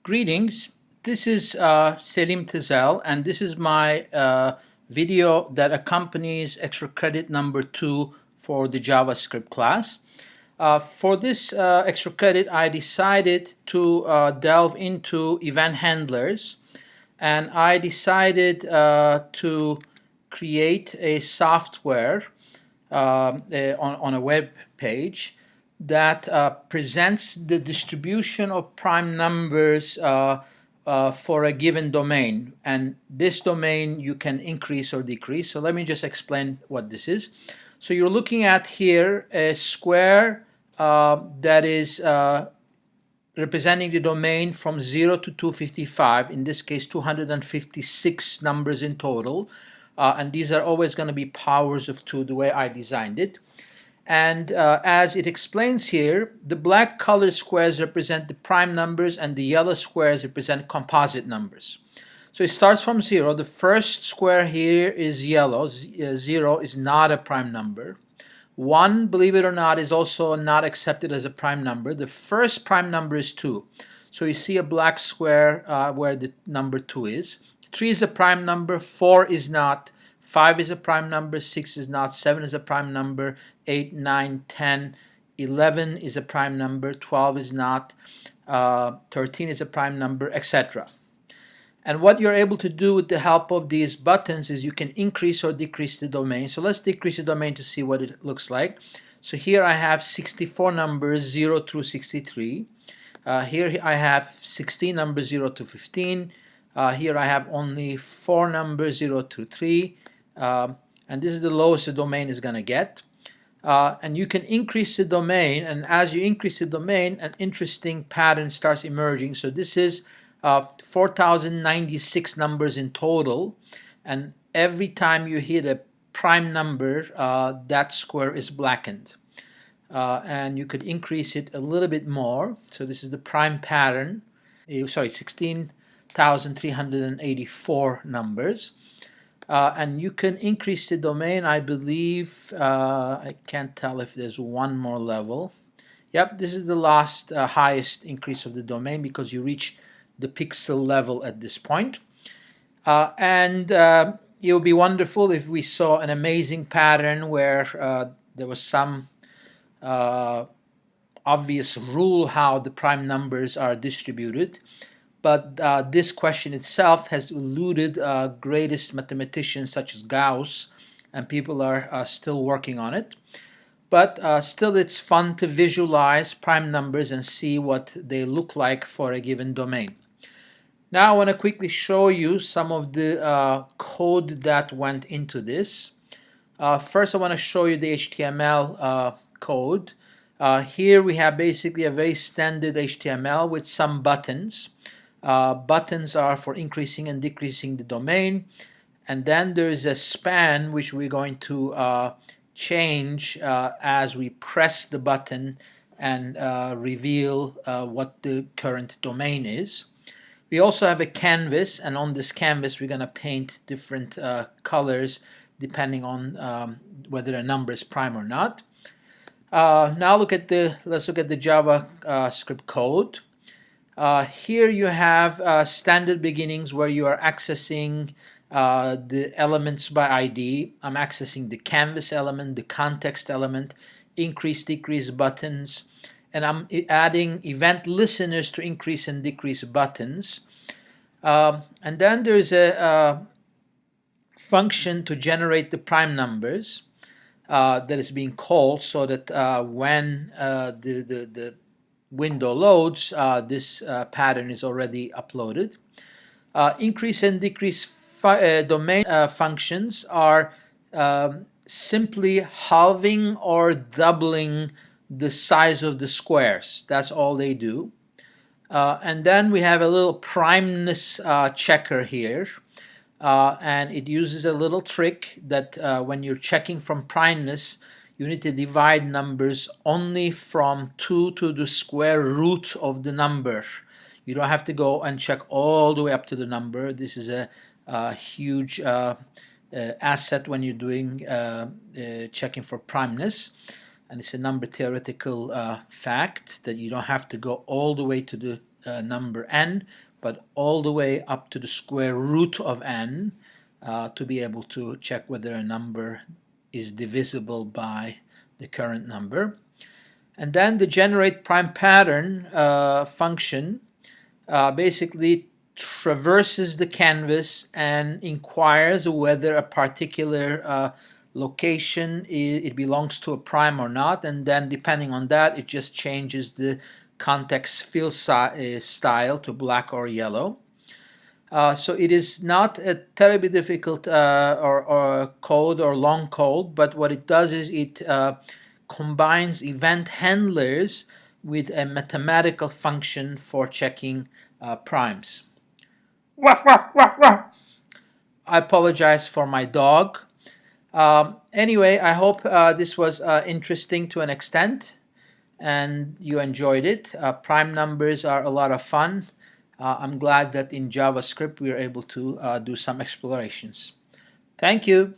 Greetings, this is Selim Tezel, and this is my video that accompanies extra credit number 2 for the JavaScript class. For this extra credit, I decided to delve into event handlers, and I decided to create a software on a web page that presents the distribution of prime numbers for a given domain, and this domain you can increase or decrease. So let me just explain what this is. So you're looking at here a square that is representing the domain from 0 to 255, in this case 256 numbers in total, and these are always going to be powers of 2 the way I designed it. And as it explains here, the black colored squares represent the prime numbers and the yellow squares represent composite numbers. So it starts from 0. The first square here is yellow. 0 is not a prime number. 1, believe it or not, is also not accepted as a prime number. The first prime number is 2. So you see a black square where the number 2 is. 3 is a prime number, 4 is not, 5 is a prime number, 6 is not, 7 is a prime number, 8, 9, 10, 11 is a prime number, 12 is not, 13 is a prime number, etc. And what you're able to do with the help of these buttons is you can increase or decrease the domain. So let's decrease the domain to see what it looks like. So here I have 64 numbers 0 through 63. Here I have 16 numbers 0 to 15. Here I have only 4 numbers 0 to 3. And this is the lowest the domain is going to get. And you can increase the domain, and as you increase the domain, an interesting pattern starts emerging. So this is 4,096 numbers in total, and every time you hit a prime number, that square is blackened. And you could increase it a little bit more. So this is the prime pattern. 16,384 numbers. And you can increase the domain, I believe. I can't tell if there's one more level. Yep, this is the last highest increase of the domain because you reach the pixel level at this point. And it would be wonderful if we saw an amazing pattern where there was some obvious rule how the prime numbers are distributed. But this question itself has eluded greatest mathematicians such as Gauss, and people are still working on it. But still, it's fun to visualize prime numbers and see what they look like for a given domain. Now I want to quickly show you some of the code that went into this. First, I want to show you the HTML code. Here we have basically a very standard HTML with some buttons. Buttons are for increasing and decreasing the domain, and then there is a span which we're going to change as we press the button and reveal what the current domain is. We also have a canvas, and on this canvas we're going to paint different colors depending on whether a number is prime or not. Now let's look at the JavaScript code. Here you have standard beginnings where you are accessing the elements by ID. I'm accessing the canvas element, the context element, increase, decrease buttons, and I'm adding event listeners to increase and decrease buttons. And then there's a function to generate the prime numbers that is being called so that when the window loads, this pattern is already uploaded. Increase and decrease domain functions are simply halving or doubling the size of the squares. That's all they do. And then we have a little primeness checker here. And it uses a little trick that when you're checking from primeness, you need to divide numbers only from 2 to the square root of the number. You don't have to go and check all the way up to the number. This is a huge asset when you're doing checking for primeness. And it's a number theoretical fact that you don't have to go all the way to the number n, but all the way up to the square root of n to be able to check whether a number is divisible by the current number. And then the generate prime pattern function basically traverses the canvas and inquires whether a particular location it belongs to a prime or not, and then depending on that it just changes the context fill style to black or yellow. So it is not a terribly difficult or code or long code, but what it does is it combines event handlers with a mathematical function for checking primes. I apologize for my dog. Anyway, I hope this was interesting to an extent and you enjoyed it. Prime numbers are a lot of fun. I'm glad that in JavaScript we are able to do some explorations. Thank you.